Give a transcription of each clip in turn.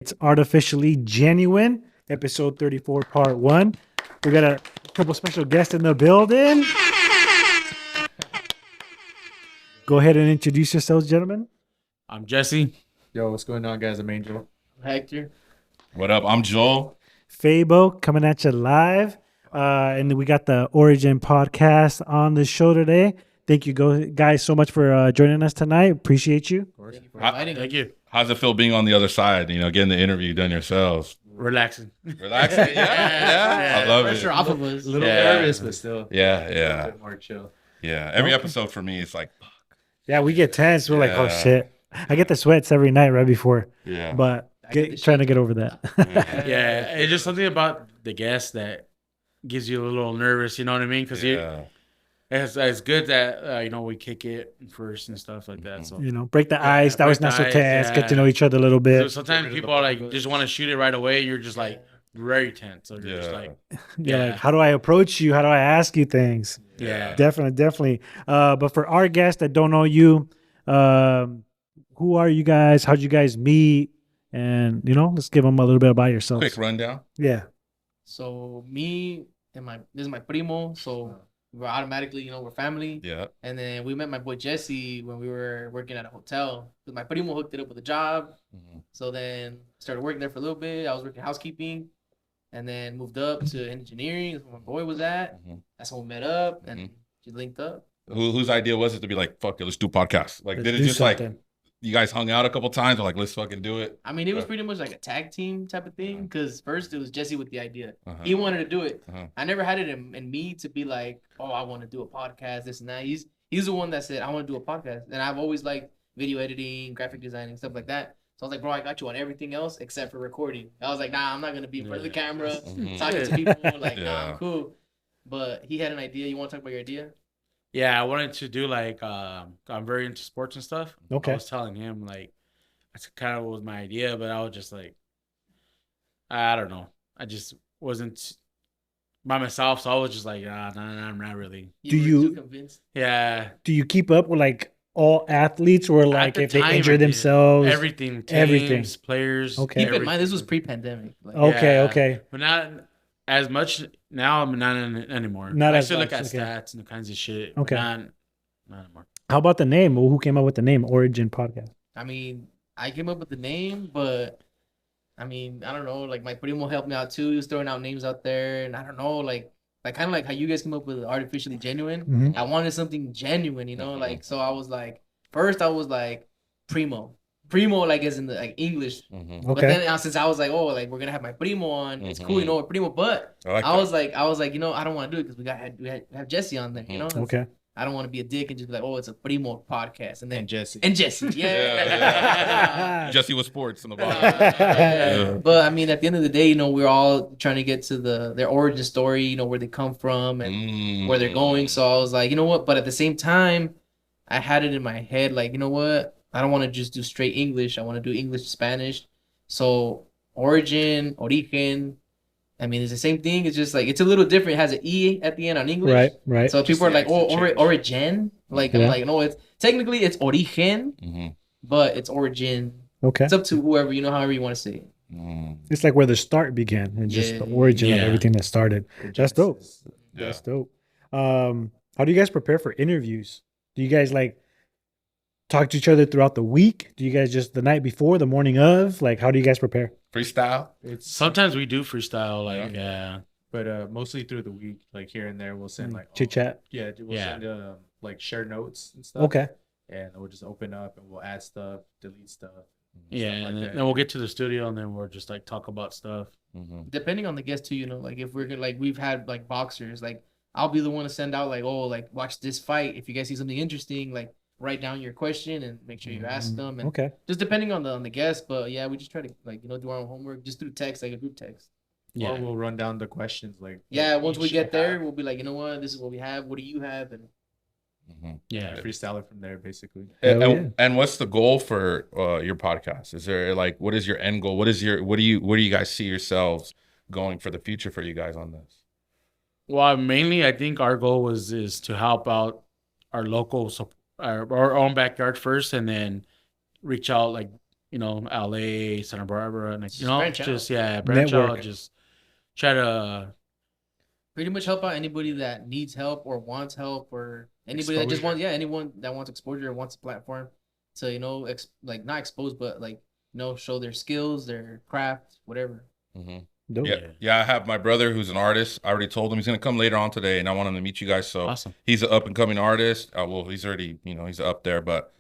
It's Artificially Genuine, episode 34, part 1. We got a couple special guests in the building. Go ahead and introduce yourselves, gentlemen. I'm Jesse. Yo, what's going on, guys? I'm Angel. Hector. What up? I'm Joel. FaBo coming at you live. And then we got the Origen Podcast on the show today. Thank you guys so much for joining us tonight. Appreciate you. Of course. Thank you for inviting us. Thank you. How's it feel being on the other side? You know, getting the interview done yourselves. Relaxing. Relaxing? Yeah. I love Pressure it. off of us. A little Yeah. nervous, but still. Yeah. A bit more chill. Yeah. Every episode for me, it's like, Yeah, we get tense. We're like, oh, Yeah. shit. I get the sweats every night right before. yeah. But I get the trying to get over that. Yeah, it's just something about the guest that gives you a little nervous. You know what I mean? Because Yeah. it's good that we kick it first and stuff like that. So Break the ice. That break was not the so ice, tense. Get to know yeah. each other a little bit. sometimes people are like just want to shoot it right away. You're just like very tense. So you're just Yeah. like, Yeah, like, how do I approach you? How do I ask you things? yeah. Definitely. But for our guests that don't know you, who are you guys? How'd you guys meet? And, let's give them a little bit about yourselves. Quick rundown. Yeah. So me and this is my primo. So we're automatically, we're family. Yeah. And then we met my boy Jesse when we were working at a hotel. Because my primo hooked it up with a job. Mhm. So then started working there for a little bit. I was working housekeeping. And then moved up to engineering. That's where my boy was at. Mhm. That's when we met up and just linked up. Whose idea was it to be like, fuck it, let's do podcasts? Like, Let's did it do just like, something. you guys hung out a couple times or like, let's fucking do it? I mean, it was pretty much like a tag team type of thing. Because first it was Jesse with the idea. Uh-huh. He wanted to do it. Uh-huh. I never had it in me to be like, oh, I want to do a podcast, this and that. He's the one that said, I want to do a podcast. And I've always liked video editing, graphic designing, stuff like that. So I was like, bro, I got you on everything else except for recording. I was like, nah, I'm not going to be in front of the camera, Mhm. talking to people. Like, nah, Yeah. I'm cool. But he had an idea. You want to talk about your idea? Yeah, I wanted to do like I'm very into sports and stuff. Okay. I was telling him like that's kind of was my idea, but I was just like, I don't know. I just wasn't by myself, so I was just like, nah, I'm not really. Do were you- too convinced? Yeah, Do you keep up with like all athletes or like the if they time, injure I did. themselves? everything, teams, everything. players. Okay. Keep in mind, this was pre-pandemic. Like, Okay, Yeah. okay. But not as much now. I'm not in it anymore. Not I as still look much, at okay. stats and the kinds of shit. Okay. Not anymore. How about the name? Well, who came up with the name Origen Podcast? I mean, I came up with the name, but I mean, I don't know. Like my primo helped me out too. He was throwing out names out there, and I don't know, like kind of like how you guys came up with Artificially Genuine. Mhm. I wanted something genuine, like so. I was like, first I was like primo, like as in the like English. Mhm. But Okay. then since I was like, oh, like we're gonna have my primo on, it's cool, Mhm. primo. But I like I that. was like, I don't want to do it because we have Jesse on there, Okay. I don't want to be a dick and just be like, oh, it's a primo podcast, and then And Jesse. Jesse, Yeah. Jesse with sports in the bottom. yeah. But I mean, at the end of the day, we're all trying to get to their origin story, where they come from and where they're going. So I was like, you know what? But at the same time, I had it in my head, like, you know what? I don't want to just do straight English. I want to do English, Spanish. So Origen. I mean, it's the same thing. It's just like it's a little different. It has an E at the end on English. Right. So people are like, oh, change. Origen. Like, I'm Yeah. like, no, it's technically it's Origen, Mhm. but it's Origin. Okay. It's up to whoever, however you want to say it. Mm. It's like where the start began and just Yeah. the origin of Yeah. everything that started. That's dope. Yeah. That's dope. How do you guys prepare for interviews? Do you guys like talk to each other throughout the week? Do you guys just the night before, the morning of? Like, how do you guys prepare? Freestyle. It's Sometimes we do freestyle, like but mostly through the week, like here and there, we'll send like Chit chat. Yeah, we'll Yeah. send like share notes and stuff. Okay. And we'll just open up and we'll add stuff, delete stuff. yeah, stuff like and that. then we'll get to the studio and then we'll just like talk about stuff. Mhm. Depending on the guest too, like if we're gonna, like we've had like boxers, like I'll be the one to send out like, oh, like watch this fight. If you guys see something interesting, like write down your question and make sure you ask them. And Okay. just depending on the guest, but yeah, we just try to like do our own homework just through text, like a group text. Yeah, Or we'll run down the questions like Yeah, what once we each get there, have, we'll be like, you know what, this is what we have. What do you have? And Mhm. yeah. freestyle it from there basically. Hell And what's the goal for your podcast? Is there like what is your end goal? What do you guys see yourselves going for the future for you guys on this? Well, mainly, I think our goal is to help out our local, our own backyard first, and then reach out like LA, Santa Barbara, and Just branch out. branch Network. out, just try to Pretty much help out anybody that needs help or wants help, or anybody that just wants, anyone that wants exposure or wants a platform to, not expose, but show their skills, their craft, whatever. Dope. Yeah. I have my brother who's an artist. I already told him he's gonna come later on today, and I want him to meet you guys. So awesome. He's an up and coming artist. Well, he's already, he's up there, but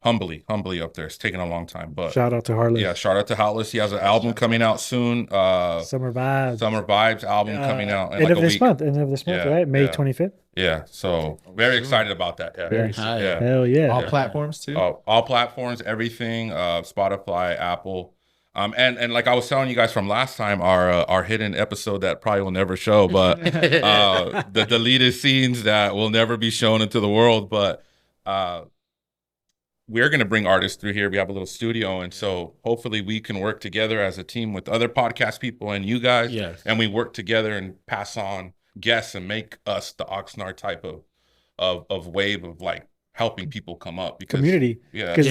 humbly up there. It's taking a long time, but shout out to Heartless. Yeah, shout out to Heartless. He has an album coming out soon. Summer Vibes album coming out in end of a this week. month. End of this month, right? May 25th. Yeah, so very excited about that. Yeah, Very high. yeah. Hell yeah. All platforms too. All platforms, everything. Spotify, Apple. And like I was telling you guys from last time, our hidden episode that probably will never show, but the deleted scenes that will never be shown into the world. But we're going to bring artists through here. We have a little studio, and so hopefully we can work together as a team with other podcast people and you guys. Yes. And we work together and pass on guests and make us the Oxnard type of wave of like helping people come up, because Community. Yeah. Because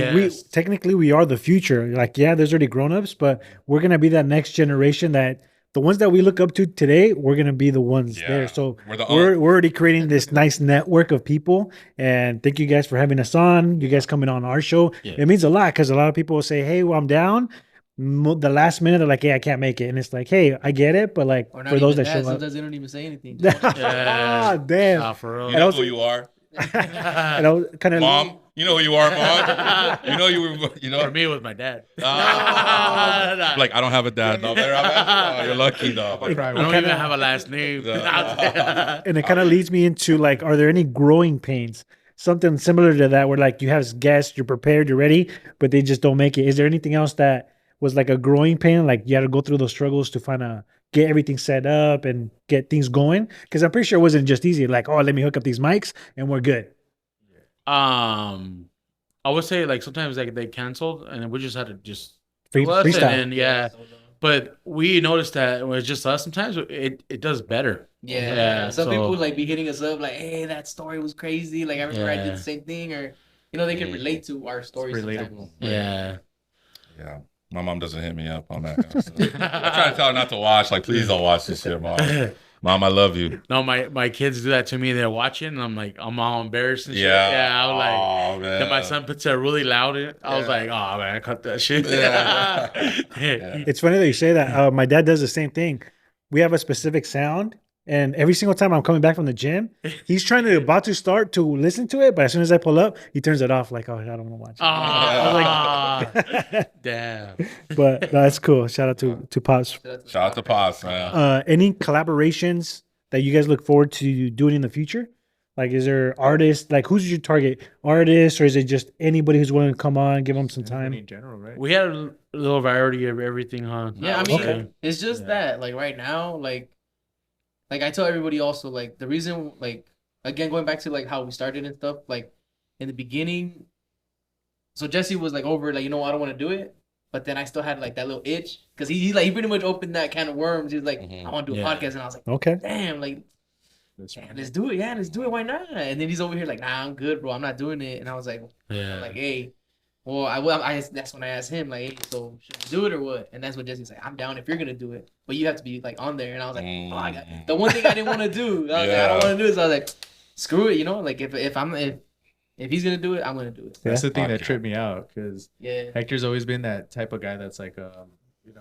we are the future. Like, there's already grown-ups, but we're going to be that next generation that the ones that we look up to today, we're going to be the ones there. So we're already creating this nice network of people. And thank you guys for having us on. You guys coming on our show. Yeah. It means a lot, because a lot of people will say, hey, well, I'm down. The last minute, they're like, hey, I can't make it. And it's like, hey, I get it. But like, for those that show up. Sometimes they don't even say anything. Damn. For real. You know who you are. And I was kind of Mom, you know who you are, Mom. you know. For me, it was my dad. Like, I don't have a dad. No, you're lucky, though. I don't even have a last name. And it kind of leads me into like, are there any growing pains? Something similar to that, where like you have guests, you're prepared, you're ready, but they just don't make it. Is there anything else that was like a growing pain? Like you had to go through those struggles to get everything set up and get things going? Because I'm pretty sure it wasn't just easy. Like, oh, let me hook up these mics and we're good. I would say like sometimes like they canceled and we just had to just freestyle. And but we noticed that when it's just us, sometimes it does better. Yeah. Some people like be hitting us up like, hey, that story was crazy. Like I remember I did the same thing, or they can relate to our stories. Relatable. Yeah. Yeah. My mom doesn't hit me up on that. I try to tell her not to watch. Like, please don't watch this shit, Mom. Mom, I love you. No, my kids do that to me. They're watching, and I'm like, I'm all embarrassed and shit. Yeah. I was like, man. Then my son puts it really loud in. I was like, oh man, cut that shit. Yeah. It's funny that you say that. My dad does the same thing. We have a specific sound, and every single time I'm coming back from the gym, he's about to start to listen to it, but as soon as I pull up, he turns it off. Like, oh, I don't want to watch it. I was like, damn. But no, that's cool. Shout out to Pops. Shout out to Pops, man. Any collaborations that you guys look forward to doing in the future? Like, is there artists? Like, who's your target artist, or is it just anybody who's willing to come on, give them some time? In general, right? We had a little variety of everything, huh? Yeah, I mean, it's just that, like, right now, like I tell everybody also, like, the reason, like, again, going back to, like, how we started and stuff, like, in the beginning, so Jesse was, like, over, like, I don't want to do it, but then I still had, like, that little itch, because he pretty much opened that can of worms. He was like, I want to do a podcast, and I was like, okay, damn, like, let's do it, let's do it, why not? And then he's over here like, nah, I'm good, bro, I'm not doing it, and I was like, hey, well, I that's when I asked him, like, hey, so should we do it or what? And that's what Jesse's like, I'm down if you're gonna do it, but you have to be like on there. And I was like, oh, I got the one thing I didn't want to do. I was like, I don't want to do this. So I was like, screw it, like if he's gonna do it, I'm gonna do it. That's the thing that tripped me out, because Yeah. Hector's always been that type of guy that's like,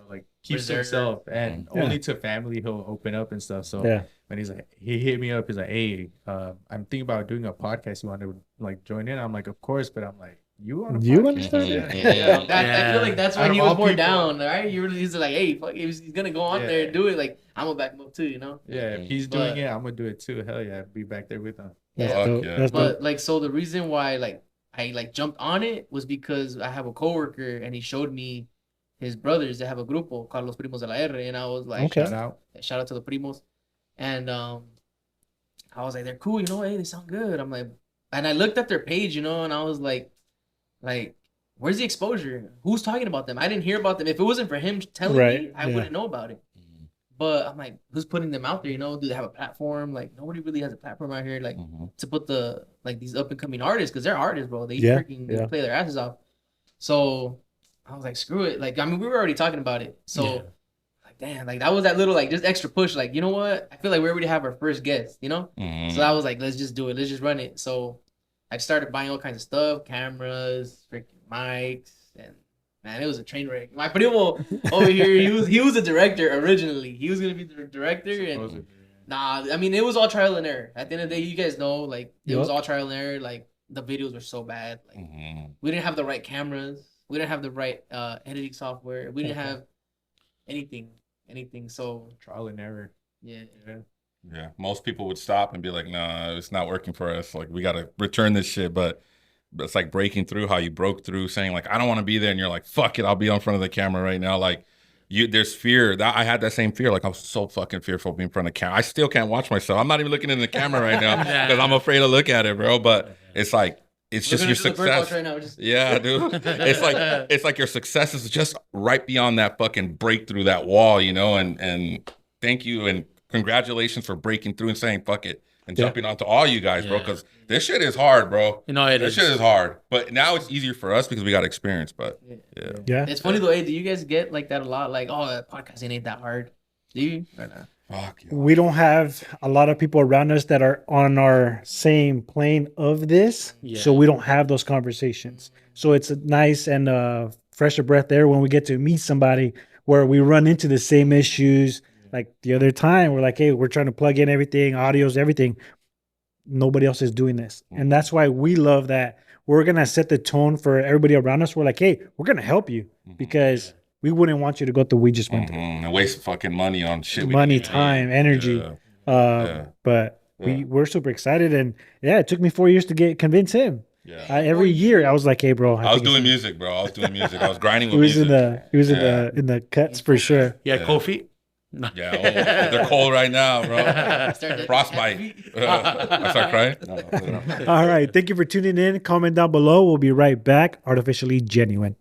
like keeps Reserved. himself, and only to family he'll open up and stuff. So when he's like, he hit me up, he's like, hey, I'm thinking about doing a podcast. You want to like join in? I'm like, of course, but I'm like, you want to understand? I feel like that's when he was more down, right? He's like, hey, fuck, he's gonna go on there and do it. Like, I'm gonna back him up too, Yeah, if he's doing it, I'm gonna do it too. Hell yeah, be back there with him. Yeah. But like, so the reason why I jumped on it was because I have a coworker and he showed me his brothers. They have a grupo called Los Primos de la R, and I was like, shout out to the primos. And I was like, they're cool, hey, they sound good. I'm like, and I looked at their page, and I was like, where's the exposure? Who's talking about them? I didn't hear about them. If it wasn't for him telling me, I wouldn't know about it. But I'm like, who's putting them out there? Do they have a platform? Like, nobody really has a platform out here, like, to put these up and coming artists, because they're artists, bro. They freaking play their asses off. So I was like, screw it. Like, I mean, we were already talking about it. So, like, damn, like, that was that little, like, just extra push. Like, you know what? I feel like we already have our first guest, you know? So I was like, let's just do it. Let's just run it. So I started buying all kinds of stuff, cameras, freaking mics, and man, it was a train wreck. My primo over here, he was a director originally. He was going to be the director. And nah, I mean, it was all trial and error. At the end of the day, you guys know, like, it was all trial and error. Like, the videos were so bad. Like, we didn't have the right cameras. We didn't have the right editing software. We didn't have anything. So trial and error. Yeah. Most people would stop and be like, "Nah, it's not working for us. Like, we got to return this shit." But it's like breaking through. How you broke through, saying like, "I don't want to be there," and you're like, "Fuck it, I'll be on front of the camera right now." Like, there's fear. That I had that same fear. Like, I was so fucking fearful of being in front of the camera. I still can't watch myself. I'm not even looking in the camera right now because I'm afraid to look at it, bro. But it's like. It's just your success. Right now. Yeah, dude. It's like your success is just right beyond that fucking breakthrough, that wall, you know. And thank you and congratulations for breaking through and saying fuck it and jumping onto all you guys, bro. Because this shit is hard, bro. You know, this shit is hard. But now it's easier for us because we got experience. But yeah. It's funny though. Hey, do you guys get like that a lot? Like, oh, podcasting ain't that hard. Do you? Or not? We don't have a lot of people around us that are on our same plane of this, so we don't have those conversations. So it's a nice and fresher breath there when we get to meet somebody where we run into the same issues. Like the other time, we're like, hey, we're trying to plug in everything, audios, everything. Nobody else is doing this. And that's why we love that. We're going to set the tone for everybody around us. We're like, hey, we're going to help you because we wouldn't want you to go through we just went through. And waste fucking money on shit. Money, time, energy. But we're super excited. And it took me 4 years to convince him. Every year I was like, hey, bro. I was doing music, bro. I was grinding with music. He was in the cuts for sure. Yeah, cold feet. No. Yeah, they're cold right now, bro. Frostbite. I start crying. No. All right. Thank you for tuning in. Comment down below. We'll be right back. Artificially Genuine.